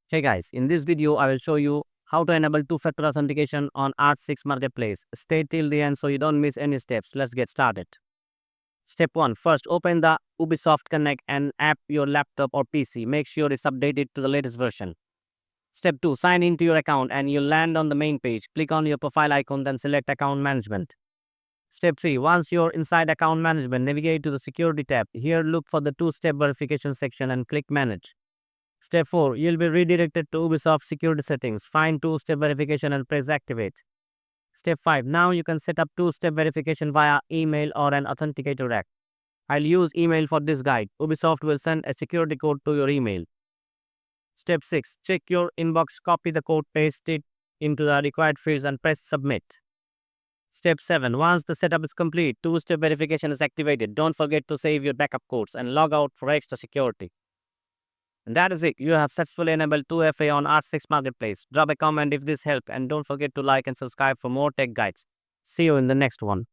Hey guys, in this video, I will show you how to enable two-factor authentication on Art6 Marketplace. Stay till the end so you don't miss any steps. Let's get started. Step 1. First, open the Ubisoft Connect and app your laptop or PC. Make sure it's updated to the latest version. Step 2. Sign into your account and you'll land on the main page. Click on your profile icon, then select Account Management. Step 3. Once you're inside Account Management, navigate to the Security tab. Here, look for the two-step verification section and click Manage. Step 4. You'll be redirected to Ubisoft security settings. Find two-step verification and press activate. Step 5. Now you can set up two-step verification via email or an authenticator app. I'll use email for this guide. Ubisoft will send a security code to your email. Step 6. Check your inbox, copy the code, paste it into the required fields and press submit. Step 7. Once the setup is complete, two-step verification is activated. Don't forget to save your backup codes and log out for extra security. And that is it. You have successfully enabled 2FA on Art6 Marketplace. Drop a comment if this helped and don't forget to like and subscribe for more tech guides. See you in the next one.